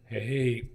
Hey,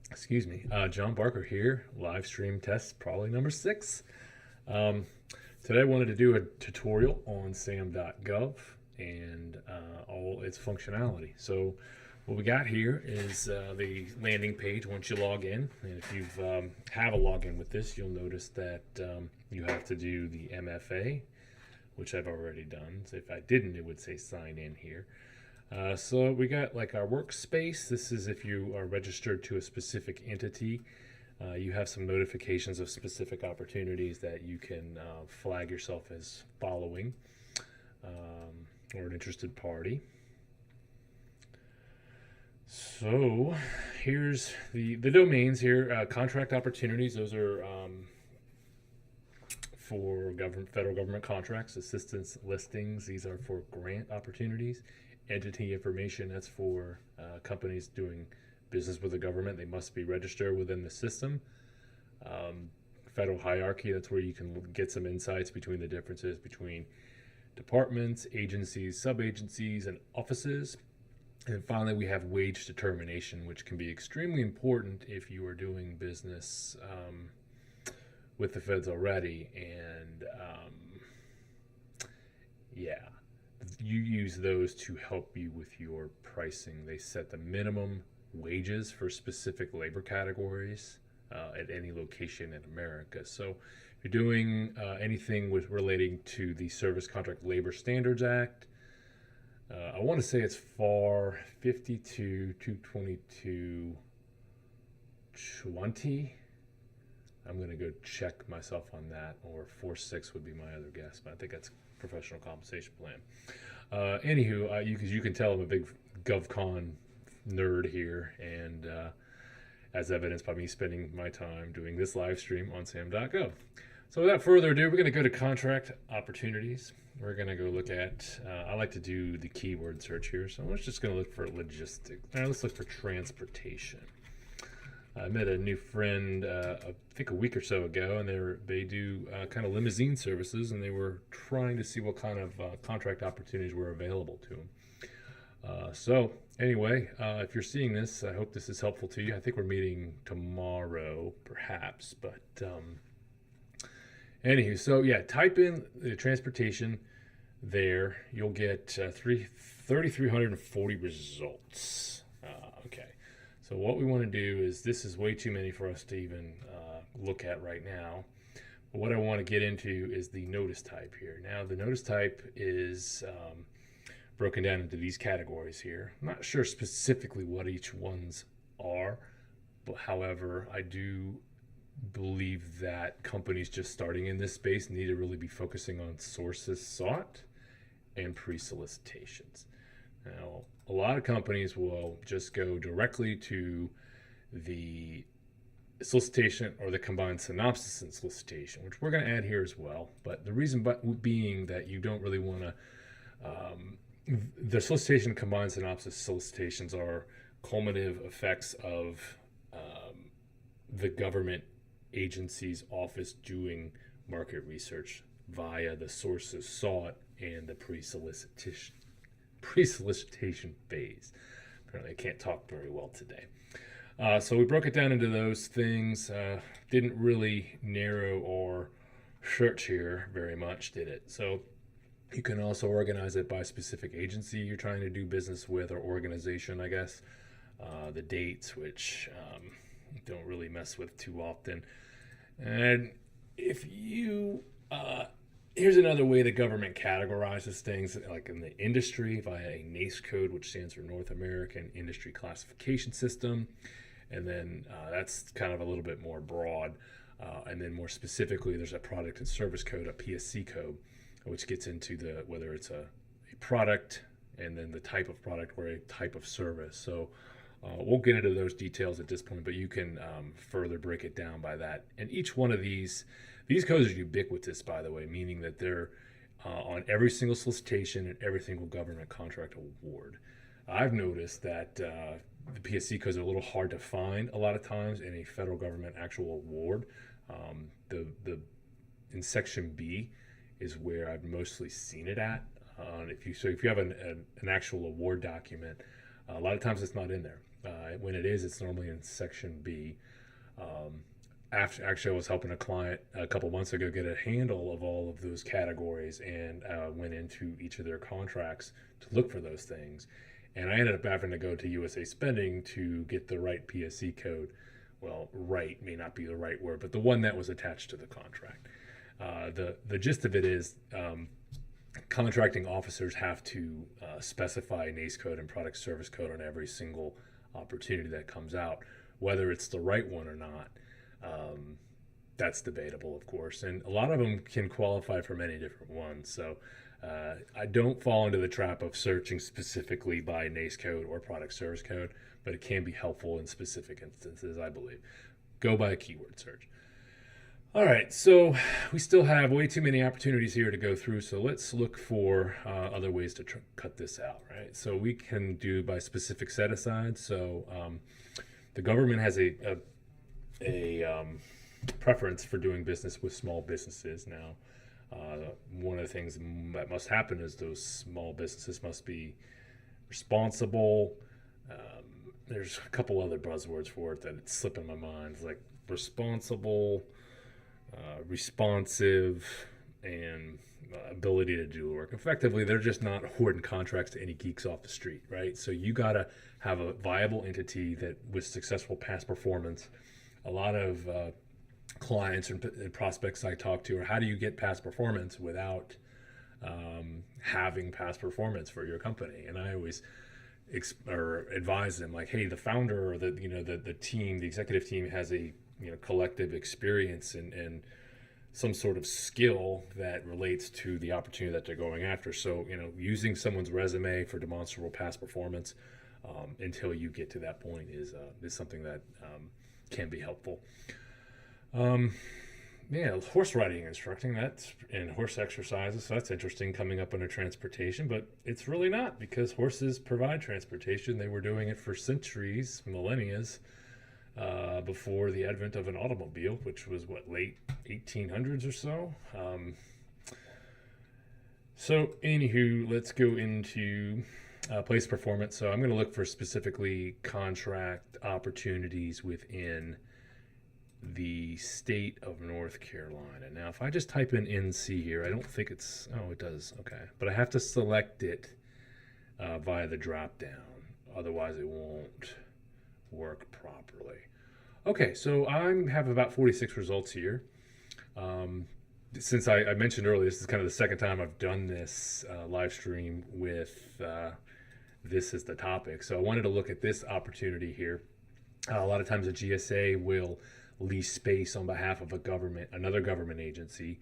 excuse me. John Barker here. Live stream test, probably number 6. Um, Today I wanted to do a tutorial on sam.gov and all its functionality. So what we got here is the landing page once you log in. And if you have a login with this, you'll notice that you have to do the MFA, which I've already done. So if I didn't, it would say sign in here. So we got like our workspace. This is if you are registered to a specific entity. You have some notifications of specific opportunities that you can flag yourself as following or an interested party. So here's the domains here. Contract opportunities. Those are for federal government contracts. Assistance listings. These are for grant opportunities. Entity information, that's for companies doing business with the government. They must be registered within the system. Federal hierarchy, that's where you can get some insights between the differences between departments, agencies, sub-agencies, and offices. And finally, we have wage determination, which can be extremely important if you are doing business with the feds already. And yeah, you use those to help you with your pricing. They set the minimum wages for specific labor categories at any location in America. So if you're doing anything with relating to the Service Contract Labor Standards Act, I want to say it's FAR 52 222 20. I'm going to go check myself on that, or 46 would be my other guess, but I think that's professional compensation plan. Anywho, you can tell I'm a big GovCon nerd here, and as evidenced by me spending my time doing this live stream on sam.gov. So without further ado, we're going to go to contract opportunities. We're going to go look at, I like to do the keyword search here, so I'm just going to look for logistics. Now let's look for transportation. I met a new friend, I think a week or so ago, and they do kind of limousine services, and they were trying to see what kind of contract opportunities were available to them. So anyway, if you're seeing this, I hope this is helpful to you. I think we're meeting tomorrow, perhaps, but anywho, so yeah, type in the transportation there. You'll get 3,340 results. Okay. So what we want to do is, this is way too many for us to even look at right now. But what I want to get into is the notice type here. Now the notice type is broken down into these categories here. I'm not sure specifically what each ones are, but however, I do believe that companies just starting in this space need to really be focusing on sources sought and pre-solicitations. Now, a lot of companies will just go directly to the solicitation or the combined synopsis and solicitation, which we're going to add here as well. But the reason being that you don't really want to, the solicitation combined synopsis solicitations are cumulative effects of the government agency's office doing market research via the sources sought and the pre-solicitation phase. Apparently I can't talk very well today. So we broke it down into those things. Didn't really narrow our search here very much, did it? So you can also organize it by specific agency you're trying to do business with, or organization, I guess. The dates, which don't really mess with too often. And if you here's another way the government categorizes things, like in the industry via a NAICS code, which stands for North American Industry Classification System. And then that's kind of a little bit more broad. And then more specifically, there's a product and service code, a PSC code, which gets into whether it's a product, and then the type of product, or a type of service. So we'll get into those details at this point, but you can further break it down by that. And each one of these codes are ubiquitous, by the way, meaning that they're on every single solicitation and every single government contract award. I've noticed that the PSC codes are a little hard to find a lot of times in a federal government actual award. In Section B is where I've mostly seen it at. If you have an actual award document, A lot of times it's not in there. When it is, it's normally in section B. Actually, I was helping a client a couple months ago get a handle of all of those categories, and went into each of their contracts to look for those things. And I ended up having to go to USA Spending to get the right PSC code. Well, right may not be the right word, but the one that was attached to the contract. The gist of it is contracting officers have to specify NACE code and product service code on every single opportunity that comes out. Whether it's the right one or not, that's debatable, of course. And a lot of them can qualify for many different ones. So I don't fall into the trap of searching specifically by NACE code or product service code, but it can be helpful in specific instances, I believe. Go by a keyword search. All right, so we still have way too many opportunities here to go through, so let's look for other ways to cut this out, right? So we can do by specific set-aside. So the government has a preference for doing business with small businesses now. One of the things that must happen is those small businesses must be responsible. There's a couple other buzzwords for it that it's slipping my mind. It's like responsible, responsive, and ability to do work. Effectively, they're just not hoarding contracts to any geeks off the street, right? So you got to have a viable entity that with successful past performance. A lot of clients and prospects I talk to are, how do you get past performance without having past performance for your company? And I always advise them, like, hey, the founder or the team, the executive team has a collective experience and some sort of skill that relates to the opportunity that they're going after. So using someone's resume for demonstrable past performance until you get to that point is something that can be helpful. Horse riding instructing, and horse exercises, so that's interesting, coming up under transportation, but it's really not, because horses provide transportation. They were doing it for centuries, millennia, before the advent of an automobile, which was late 1800s or so. So anywho, let's go into place performance. So I'm going to look for specifically contract opportunities within the state of North Carolina. Now, if I just type in NC here, I don't think it does. Okay. But I have to select it via the drop down. Otherwise, it won't work properly. Okay, so I have about 46 results here. Since I mentioned earlier, this is kind of the second time I've done this live stream with this as the topic. So I wanted to look at this opportunity here. A lot of times a GSA will lease space on behalf of another government agency,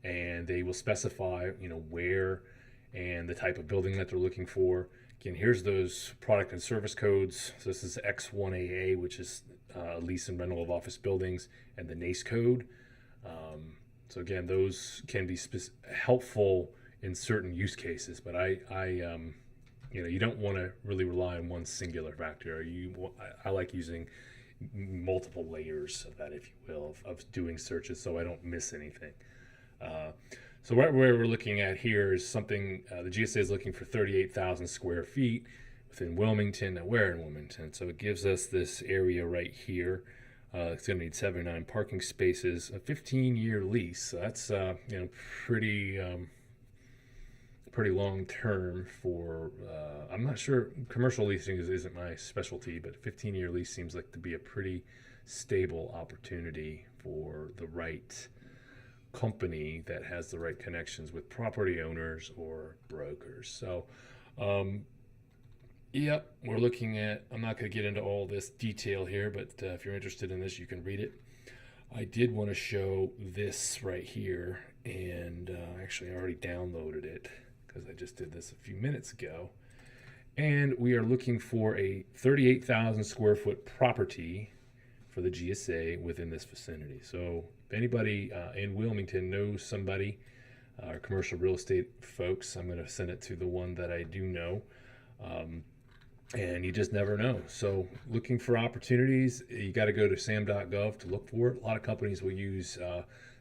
and they will specify, where and the type of building that they're looking for. Again, here's those product and service codes. So this is X1AA, which is lease and rental of office buildings, and the NACE code. So again, those can be helpful in certain use cases, but you don't want to really rely on one singular factor. I like using multiple layers of that, if you will, of doing searches, so I don't miss anything. So right where we're looking at here is something, the GSA is looking for 38,000 square feet within Wilmington. Now, where in Wilmington? So it gives us this area right here. It's going to need 79 parking spaces, a 15-year lease. So that's pretty long term for. I'm not sure. Commercial leasing isn't my specialty, but 15-year lease seems like to be a pretty stable opportunity for the right company that has the right connections with property owners or brokers. So, we're looking at. I'm not going to get into all this detail here, but if you're interested in this, you can read it. I did want to show this right here, and actually I already downloaded it because I just did this a few minutes ago. And we are looking for a 38,000 square foot property for the GSA within this vicinity. So if anybody in Wilmington knows somebody, our commercial real estate folks, I'm going to send it to the one that I do know. And you just never know. So looking for opportunities, you got to go to sam.gov to look for it. A lot of companies will use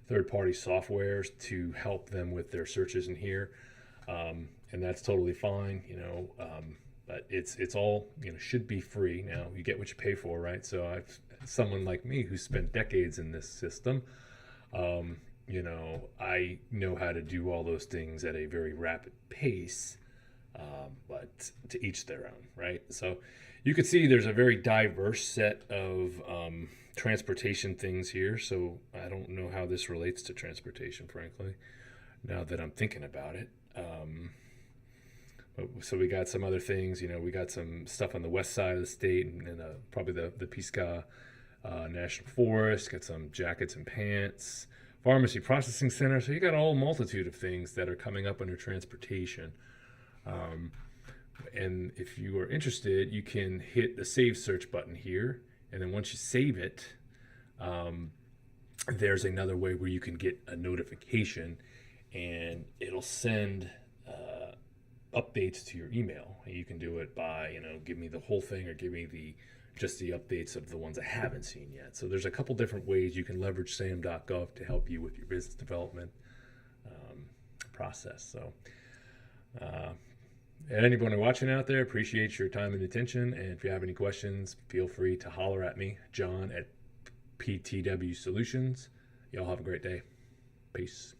third-party softwares to help them with their searches in here. And that's totally fine. but it's all, should be free. Now you get what you pay for, right? So someone like me who spent decades in this system, I know how to do all those things at a very rapid pace, but to each their own, right? So you can see there's a very diverse set of transportation things here. So I don't know how this relates to transportation, frankly, now that I'm thinking about it. So we got some other things, we got some stuff on the west side of the state, and probably the Pisgah National Forest, got some jackets and pants, pharmacy processing center. So you got a whole multitude of things that are coming up under transportation. And if you are interested, you can hit the save search button here. And then once you save it, there's another way where you can get a notification, and it'll send updates to your email. You can do it by, give me the whole thing, or give me just the updates of the ones I haven't seen yet. So there's a couple different ways you can leverage sam.gov to help you with your business development process. So anybody watching out there, appreciate your time and attention. And if you have any questions, feel free to holler at me, John at PTW Solutions. Y'all have a great day. Peace.